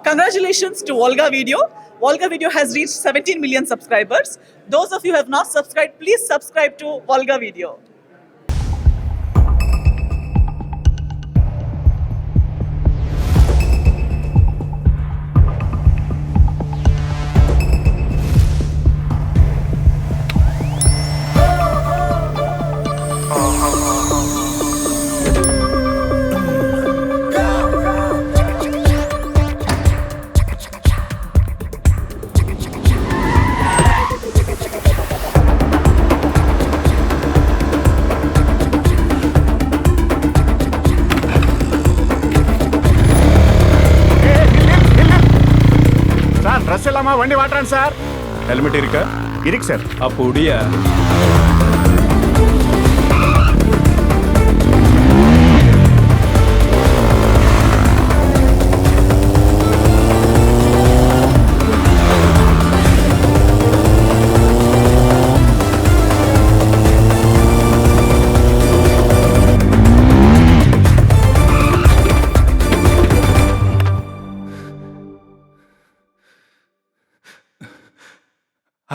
Congratulations to Volga Video. Volga Video has reached 17 million subscribers. Those of you who have not subscribed, please subscribe to Volga Video. Dress ఎలామా వండి వాటరాను sir. Helmet ఇరిక్ sir. అప్పుడియా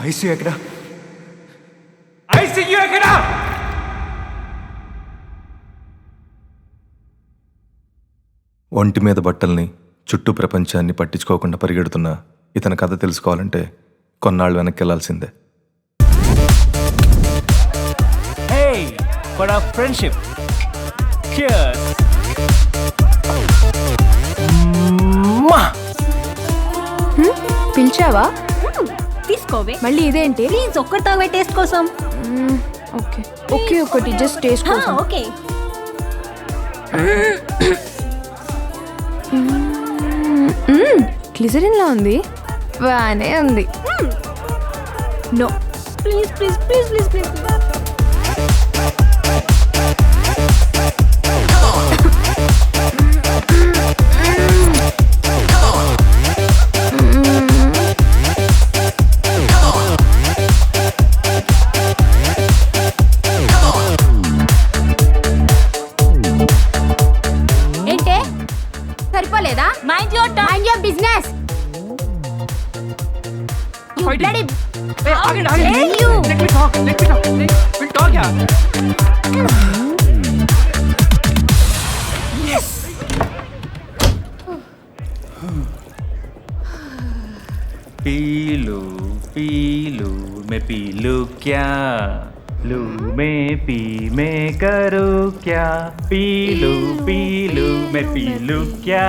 ICU ఎక్కడ? ICU ఎక్కడ? ఒంటి మీద బట్టల్ని చుట్టూ ప్రపంచాన్ని పట్టించుకోకుండా పరిగెడుతున్న ఇతని కథ తెలుసుకోవాలంటే కొన్నాళ్ళు వెనక్కి వెళ్లాల్సిందే. Hey, for our friendship. Cheers. పిలిచావా? తీసుకోవే. మళ్ళీ ఇదేంటి? ప్లీజ్ ఒక్కటి తాగే టేస్ట్ కోసం. ఓకే ఓకే, ఒకటి జస్ట్ టేస్ట్ కోసం. ఓకే. గ్లిజరిన్ లా ఉంది, బానే ఉంది. No please please please please please. సరిపోలేదా? Mind your turn, mind your business. You bloody. You Let me talk. We'll talk, yeah. yes. पीलू पीलू मैं पीलू क्या, लू मैं पी मैं करूँ क्या, पीलू पीलू मैं पीलू क्या,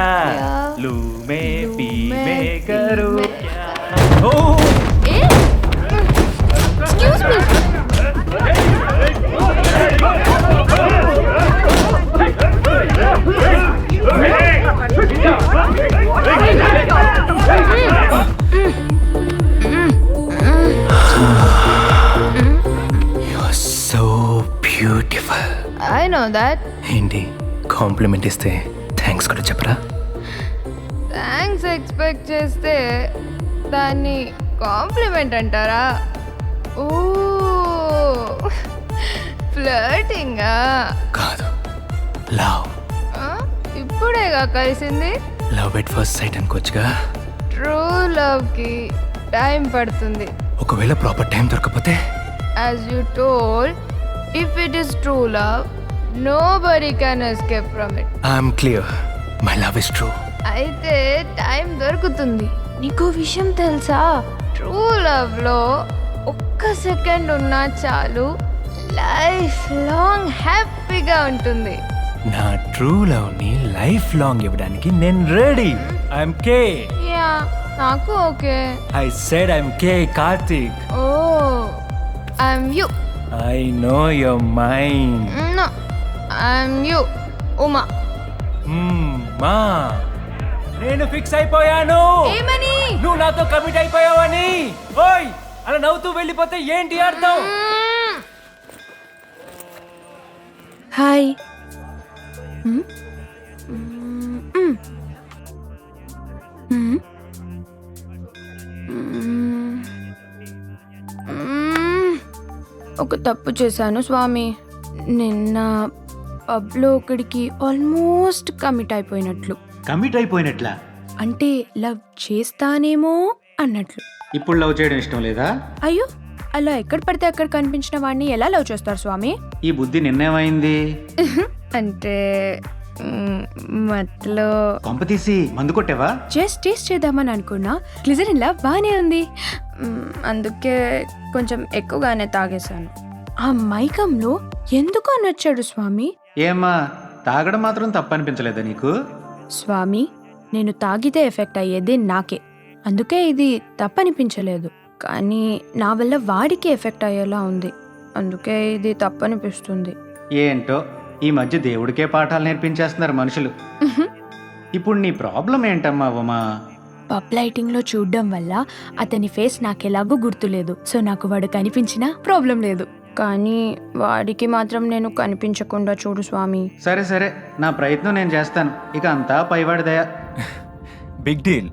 लू मैं पी मैं करूँ क्या. Oh! Excuse me. You're so beautiful. I know that. ఏంటి కాంప్లిమెంట్ ఇస్తే థ్యాంక్స్ కూడా చెప్పరా? థ్యాంక్స్ ఎక్స్పెక్ట్ చేస్తే దాన్ని కాంప్లిమెంట్ అంటారా? ఓ ఫ్లర్టింగా? కాదు, లవ్. ఇప్పుడేగా కలిసింది. లవ్ ఎట్ ఫస్ట్ సైట్ అనుకోవచ్చుగా. ట్రూ లవ్కి టైం పడుతుంది. ఒకవేళ ప్రాపర్ టైం దొరకపోతే? As you told, if it is true love, nobody can escape from it. I'm clear, my love is true. అయితే టైం దొరుకుతుంది. నీకు విషయం తెలుసా? ట్రూ లవ్ లో ఒక్క సెకండ్ ఉన్నా చాలు, లైఫ్ లాంగ్ హ్యాపీగా ఉంటుంది. నా ట్రూ లవ్ ని లైఫ్ లాంగ్ ఇవ్వడానికి నేను రెడీ. I'm K. యా, నాకు okay. I said I'm K Karthik. Oh, I'm you. I know your mind. No, I'm you, Uma. మా నేను ఫిక్స్ అయిపోయాను. ఏమని? నువ్వు నాతో కమిట్ అయిపోయావని. ఓయ్, అలా నవ్వుతూ వెళ్ళిపోతే ఏంటి అర్థం? హాయ్. ఒక తప్పు చేశాను స్వామి. నిన్న పబ్లో ఒకడికి ఆల్మోస్ట్ కమిట్ అయిపోయినట్లు. కమిట్ అయిపోయినట్లా? అంటే లవ్ చేస్తానేమో అన్నట్లు. ఇప్పుడు లవ్ చేయడం ఇష్టం లేదా? అయ్యో, అలా ఎక్కడ పడితే అక్కడ కనిపించిన వాడిని ఎలా లవ్ చేస్తారు స్వామి? ఈ బుద్ధి నిన్నేమైంది? అంటే మట్లో కొంప తీసి మందు కొట్టావా? జస్ట్ టేస్ట్ చేద్దామని అనుకున్నా. గ్లిజరిన్ లా బాగానే ఉంది, అందుకే కొంచెం ఎక్కువగానే తాగేశాను. ఆ మైకంలో ఎందుకో నచ్చాడు స్వామి. ఏమ్మా, తాగడం మాత్రం తప్పనిపించలేదా నీకు? స్వామి, నేను తాగితే ఎఫెక్ట్ అయ్యేది నాకే, అందుకే ఇది తప్పనిపించలేదు. కానీ నా వల్ల వాడికి ఎఫెక్ట్ అయ్యేలా ఉంది, అందుకే ఇది తప్పనిపిస్తుంది. ఏంటో ఈ మధ్య దేవుడికే పాఠాలు నేర్పించేస్తున్నారు మనుషులు. ఇప్పుడు నీ ప్రాబ్లం ఏంటమ్మా ఉమా? పబ్ లైటింగ్ లో చూడడం వల్ల అతని ఫేస్ నాకెలాగో గుర్తులేదు, సో నాకు వాడు కనిపించినా ప్రాబ్లం లేదు. కానీ వాడికి మాత్రం నేను కనిపించకుండా చూడు స్వామి. సరే సరే, నా ప్రయత్నం నేను చేస్తాను. ఇక అంతా పైవాడి దయ. బిగ్ డీల్,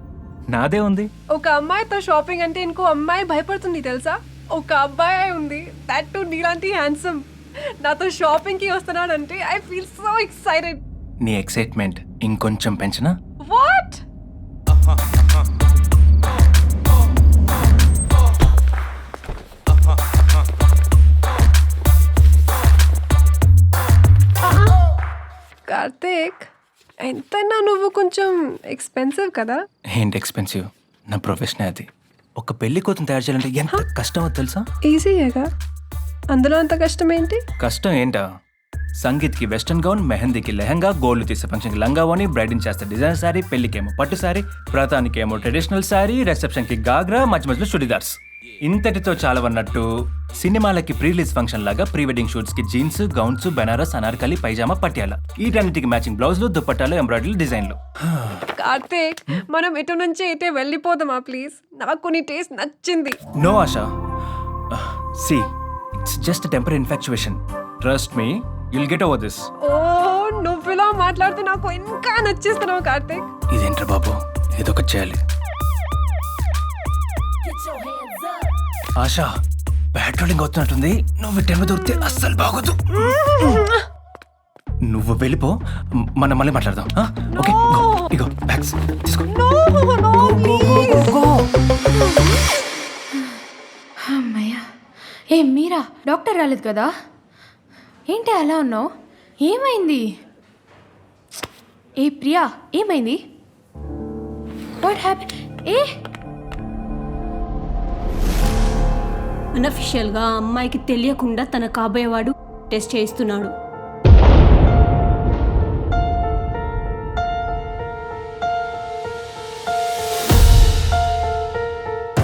నాదే ఉంది. ఒక అమ్మాయితో షాపింగ్ అంటే ఇంకో అమ్మాయి భయపడుతుంది తెలుసా? ఒక అబ్బాయి ఉంది, దట్ టు నీలాంటి హ్యాండ్సమ్, నాతో షాపింగ్ కి వస్తున్నాడంటే ఐ ఫీల్ సో ఎక్సైటెడ్. నీ ఎక్సైట్మెంట్ ఇంకొంచెం పెంచనా? వాట్? కార్తీక్, ఎంతైనా నువ్వు కొంచెం ఎక్స్పెన్సివ్ కదా? ఏంటి ఎక్స్పెన్సివ్? నా ప్రొఫెషన్ అది. ఒక పెళ్లి కూతురు తయారు చేయాలంటే ఎంత కష్టమో తెలుసా? ఈజీయేగా, అందులో అంత కష్టం ఏంటి? కష్టం ఏంటా? సంగీత్కి వెస్టర్న్ గౌన్, మెహందీకి లెహంగా, గోల్డ్ తీసే ఫంక్షన్కి లంగావోని, బ్రైడ్ని చేస్తే డిజైనర్ శారీ, పెళ్లికేమో పట్టు శారీ, వ్రతానికేమో ట్రెడిషనల్ శారీ, రిసెప్షన్కి గాగ్రా, మధ్య మధ్యలో చుడిదార్స్. ఇంతటితో చాలవన్నట్టు సినిమాలకి ప్రీ రిలీజ్ ఫంక్షన్ లాగా ప్రీ వెడ్డింగ్ షూట్స్ కి జీన్స్, గౌన్స్, బెనారస్, అనార్కలి, పైజామా, పట్యాల, వీటన్నిటికి మ్యాచింగ్ బ్లౌజులు, దుపట్టాలు, ఎంబ్రాయిడరీ డిజైన్లు. కార్తీక్, మనం ఇటు నుంచి ఇటే వెళ్ళిపోదామా ప్లీజ్? నాకు నీ టేస్ట్ నచ్చింది. No Asha, see it's just temporary infatuation. Trust me, you'll get over this. ఓ, నువ్వు ఇలా మాట్లాడితే నాకు ఇంకా నచ్చేస్తున్నావు కార్తీక్. ఇదేంట్రా బాబు, ఏదో ఒకటి చేయాలి. ఆశా, పెట్రోలింగ్ అవుతున్నట్టుంది. నువ్వు టైం దొరికితే అస్సలు బాగోదు. నువ్వు వెళ్ళిపో, మనం మళ్ళీ మాట్లాడదాం. ఓకే, ఇగో బ్యాగ్స్ తీసుకో. అమ్మయ్యా. ఏ మీరా, డాక్టర్ రాలేదు కదా? ఏంటి అలా ఉన్నావు? ఏమైంది? ఏ ప్రియా, ఏమైంది? What happen? ఏ అన్అఫిషియల్గా అమ్మాయికి తెలియకుండా తన కాబోయేవాడు టెస్ట్ చేయిస్తున్నాడు.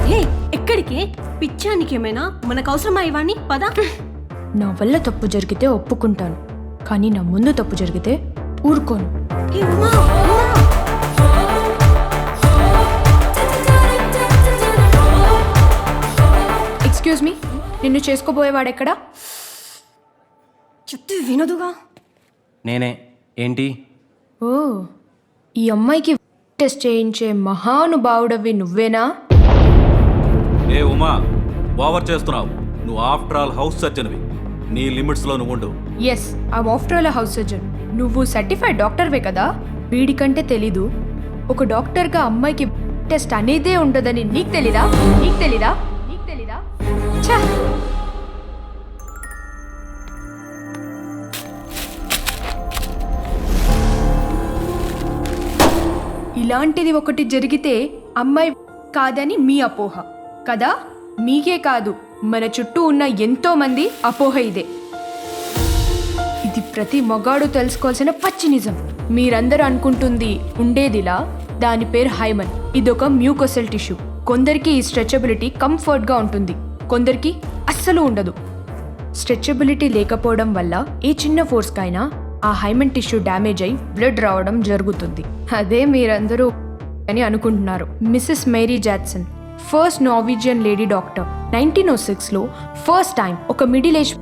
హే, ఎక్కడికి? పిచ్చానికి ఏమైనా? మనకు అవసరమా ఇవన్నీ? పద. నా వల్ల తప్పు జరిగితే ఒప్పుకుంటాను, కానీ నా ముందు తప్పు జరిగితే ఊరుకోను. హే, ఉమా, ఎక్స్క్యూజ్ మీ, నిన్ను చేసుకోబోయేవాడెక్కడా? చెప్తే వినదుగా. నేనే. ఏంటి? ఓ, ఈ అమ్మాయికి టెస్ట్ చేయించే మహానుభావుడవి నువ్వేనా? ఏ ఉమా, ఓవర్ చేస్తున్నావు. నువ్వు ఆఫ్టర్ ఆల్ హౌస్ సర్జన్వి. నీ లిమిట్స్లో నువ్వు ఉండు. Yes, I after all house surgeon. నువ్వు సర్టిఫైడ్ డాక్టర్వే కదా? వీడికంటే తెలీదు. ఒక డాక్టర్గా అమ్మాయికి టెస్ట్ అనేదే ఉండదని నీకు తెలీదా? నీకు తెలీదా? నీకు తెలీదా? ఛా! ఇలాంటిది ఒకటి జరిగితే అమ్మాయి కాదని మీ అపోహ కదా? మీకే కాదు, మన చుట్టూ ఉన్న ఎంతో మంది అపోహ ఇదే. ఇది ప్రతి మగాడు తెలుసుకోవాల్సిన పచ్చి నిజం. మీరందరూ అనుకుంటుంది ఉండేదిలా. దాని పేరు హైమన్. ఇదొక మ్యూకోసెల్ టిష్యూ. కొందరికి ఈ స్ట్రెచబిలిటీ కంఫర్ట్గా ఉంటుంది, కొందరికి అస్సలు ఉండదు. స్ట్రెచబిలిటీ లేకపోవడం వల్ల ఏ చిన్న ఫోర్స్కైనా ఆ హైమన్ టిష్యూ డ్యామేజ్ అయి బ్లడ్ రావడం జరుగుతుంది. అదే మీరందరూ అని అనుకుంటున్నారు. Mrs Mary Jackson, first Norwegian lady doctor, 1906లో ఫస్ట్ టైం ఒక మిడిల్ ఏజ్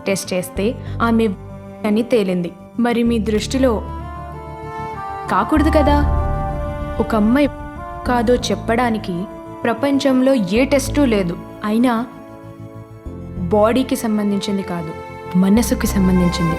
టెస్ట్ చేస్తే ఆమె అని తేలింది. మరి మీ దృష్టిలో కాకూడదు కదా? ఒక అమ్మాయి కాదో చెప్పడానికి ప్రపంచంలో ఏ టెస్టు లేదు. అయినా బాడీకి సంబంధించింది కాదు, మనసుకి సంబంధించింది.